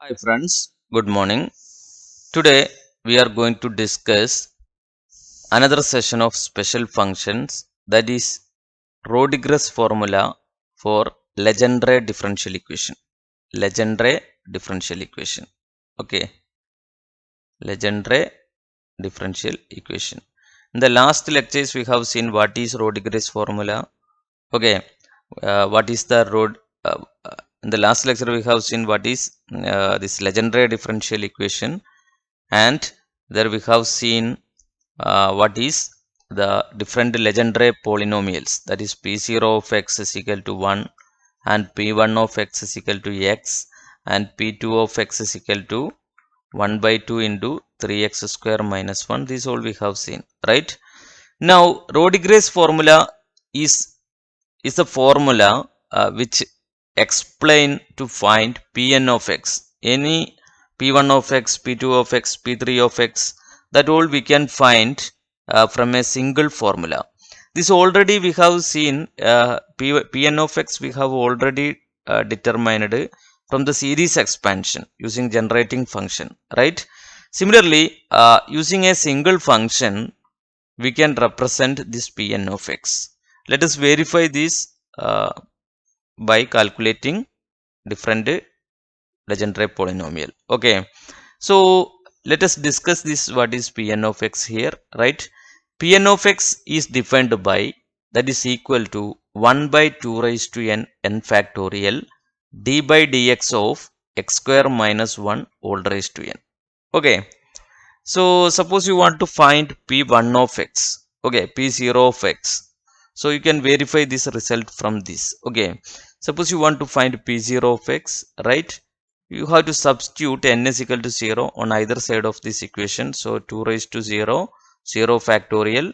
Hi friends, good morning. Today we are going to discuss another session of special functions, that is Rodriguez formula for Legendre differential equation. Legendre differential equation. Okay, Legendre differential equation. In the last lectures we have seen what is Rodriguez formula. Okay, what is the in the last lecture we have seen what is this Legendre differential equation, and there we have seen what is the different Legendre polynomials, that is p0 of x is equal to 1 and p1 of x is equal to x and p2 of x is equal to 1 by 2 into 3x square minus 1. This all we have seen, right? Now Rodriguez formula is a formula which explain to find Pn of x, any p1 of x, p2 of x, p3 of x, that all we can find from a single formula. This already we have seen, Pn of x we have already determined from the series expansion using generating function, right? Similarly, using a single function we can represent this Pn of x. Let us verify this by calculating different Legendre polynomial. Okay, so let us discuss this, what is Pn of x here, right? Pn of x is defined by, that is equal to 1 by 2 raised to n factorial d by dx of x square minus 1 whole raised to n. Okay, so suppose you want to find p1 of x, okay, p0 of x, so you can verify this result from this. Okay, suppose you want to find p0 of x, right? You have to substitute n is equal to 0 on either side of this equation. So 2 raised to 0, 0 factorial.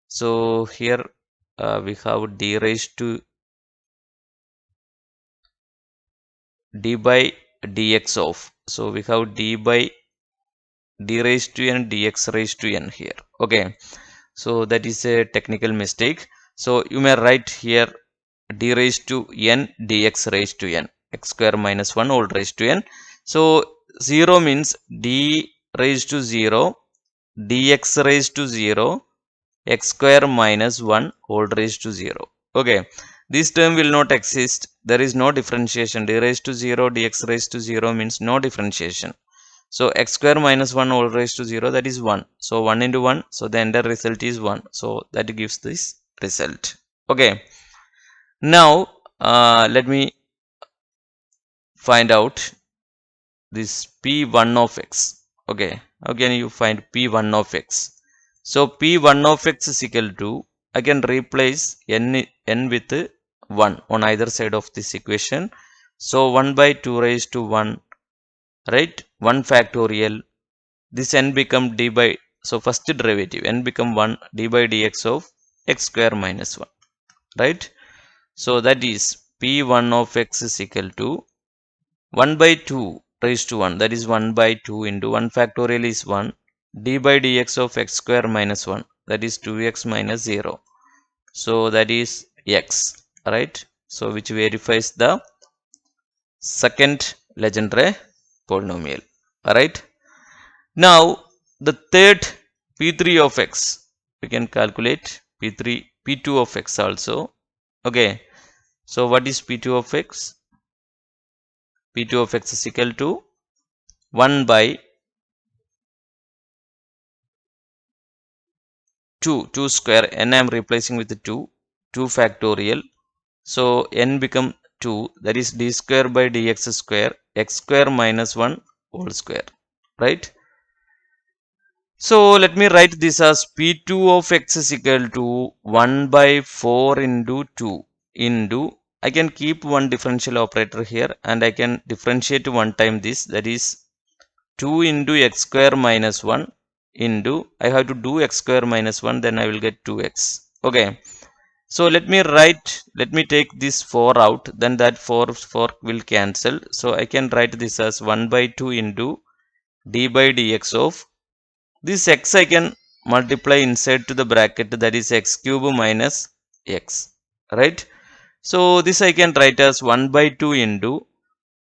So here we have d raised to d by dx of, so we have d by d raised to n dx raised to n here. Okay, so that is a technical mistake. So you may write here d raised to n dx raised to n x square minus 1 whole raised to n. So 0 means d raised to 0 dx raised to 0 x square minus 1 whole raised to 0. Okay, this term will not exist, there is no differentiation. D raised to 0 dx raised to 0 means no differentiation. So x square minus 1 whole raised to 0, that is 1. So 1 into 1, so the entire result is 1. So that gives this result. Okay, now let me find out this p1 of x. Okay, how can you find p1 of x? So p1 of x is equal to, I can replace n with 1 on either side of this equation. So 1 by 2 raised to 1, right? 1 factorial, this n become d by, so first derivative n become 1 d by dx of x square minus 1, right? So that is p1 of x is equal to 1 by 2 raised to 1, that is 1 by 2 into 1 factorial is 1 d by dx of x square minus 1, that is 2x minus 0. So that is x, right? So which verifies the second Legendre polynomial, right? Now the third p3 of x, we can calculate p2 of x also. Okay, so what is p2 of x? p2 of x is equal to 1 by 2 square, n I am replacing with 2 factorial. So n become 2, that is d square by dx square x square minus 1 whole square, right? So let me write this as p2 of x is equal to 1 by 4 into 2 into, I can keep one differential operator here and I can differentiate one time this, that is 2 into x square minus 1 into, I have to do x square minus 1, then I will get 2x. Okay, so let me take this 4 out, then that 4 will cancel. So I can write this as 1 by 2 into d by dx of, this x I can multiply inside to the bracket, that is x cube minus x, right? So this I can write as 1 by 2 into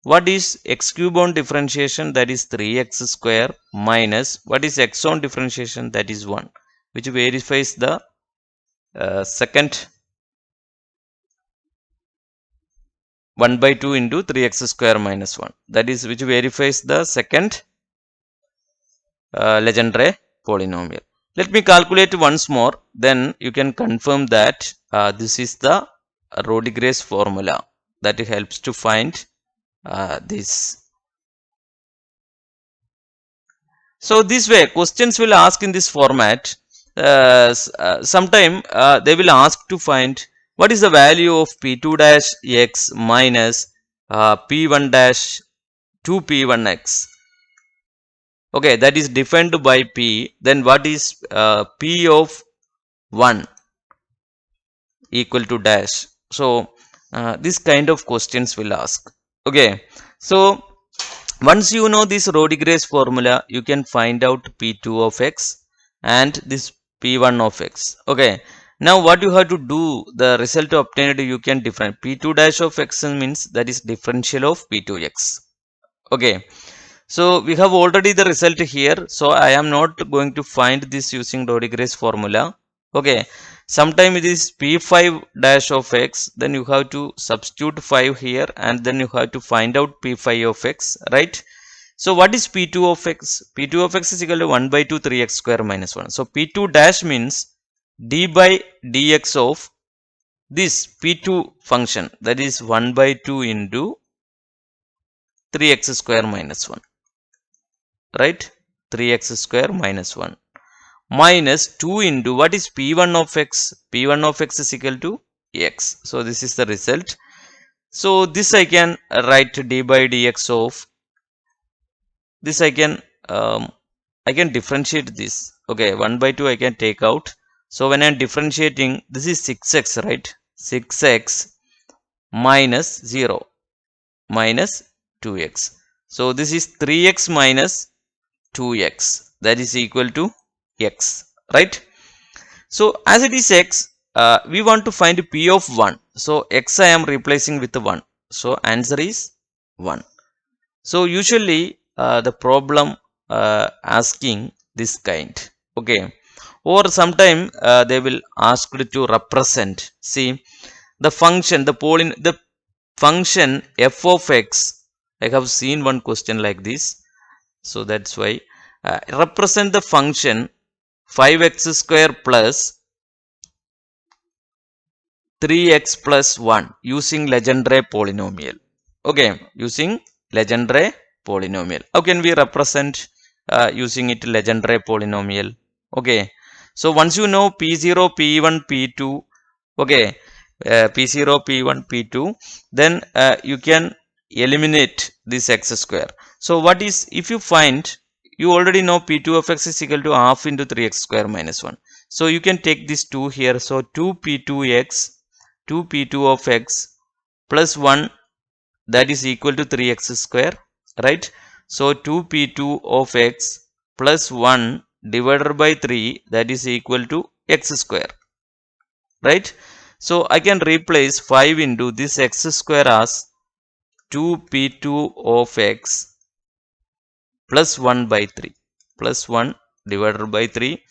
what is x cube on differentiation, that is 3x square, minus what is x on differentiation, that is 1, which verifies the second 1 by 2 into 3x square minus 1, that is which verifies the second Legendre polynomial. Let me calculate once more, then you can confirm that this is the Rodriguez formula that helps to find this. So this way questions will ask in this format. Sometime they will ask to find what is the value of p2 dash x minus p1 dash 2p1x. Okay, that is defined by p. Then what is p of 1 equal to dash? So this kind of questions will ask. Okay, so once you know this Rodriguez formula, you can find out p2 of x and this p1 of x. Okay, now what you have to do, the result obtained you can different. p2 dash of x means that is differential of p2x. Okay, so we have already the result here, so I am not going to find this using Rodriguez formula. Okay, sometime it is p5 dash of x, then you have to substitute 5 here and then you have to find out p5 of x, right? So what is p2 of x? p2 of x is equal to 1 by 2 3x square minus 1. So p2 dash means d by dx of this p2 function, that is 1 by 2 into 3x square minus 1, right? 3x square minus 1 minus 2 into what is p1 of x? p1 of x is equal to x. So this is the result. So this I can write d by dx of this. I can differentiate this. Okay, 1 by 2 I can take out. So when I am differentiating, this is 6x, right? 6x minus 0 minus 2x. So this is 3x minus 2x, that is equal to x, right? So as it is x, we want to find p of 1. So x I am replacing with 1. So answer is 1. So usually the problem asking this kind. Okay, or sometime they will ask to represent. See the function, the function f of x. I have seen one question like this. So that's why represent the function 5x square plus 3x plus 1 using Legendre polynomial. Okay, using Legendre polynomial. How can we represent using it Legendre polynomial? Okay, so once you know p0, p1, p2, okay, p0, p1, p2, then you can eliminate this x square. So what is, if you find, you already know p2 of x is equal to half into 3x square minus 1. So you can take this 2 here. So 2p2x, 2p2 of x plus 1, that is equal to 3x square, right? So 2p2 of x plus 1 divided by 3, that is equal to x square, right? So I can replace 5 into this x square as 2p2 of x plus 1 by 3, plus 1 divided by 3,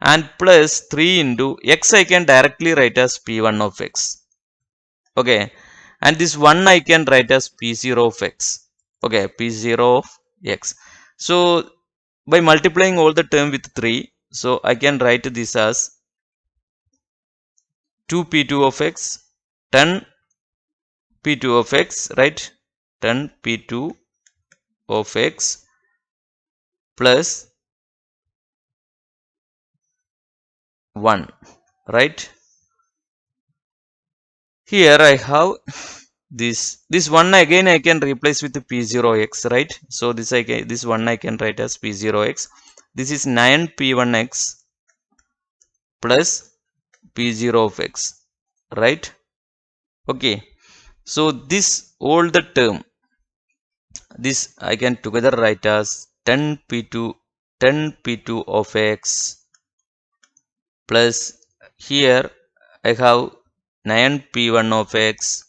and plus 3 into x I can directly write as p1 of x. Okay, and this 1 I can write as p0 of x. Okay, p0 of x. So by multiplying all the term with 3, so I can write this as 2p2 of x, 10 p2 of x, right? 10 p2 of x plus 1, right? Here I have this 1 again I can replace with p0x, right? So this 1 I can write as p0x. This is 9p1x plus p0 of x, right? Okay, so this all the term, this I can together write as 10p2 of x plus here I have 9p1 of x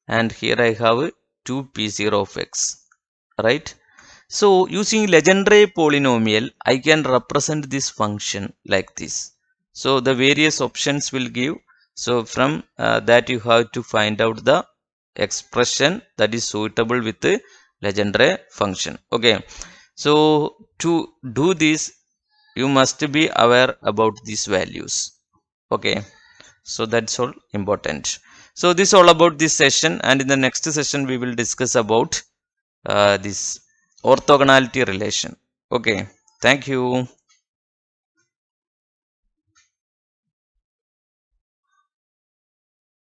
and here I have 2p0 of x, right? So using Legendre polynomial, I can represent this function like this. So the various options will give. So from that you have to find out the expression that is suitable with the Legendre function. Okay. So to do this, you must be aware about these values. Okay. So that's all important. So this is all about this session, and in the next session we will discuss about this orthogonality relation. Okay, thank you.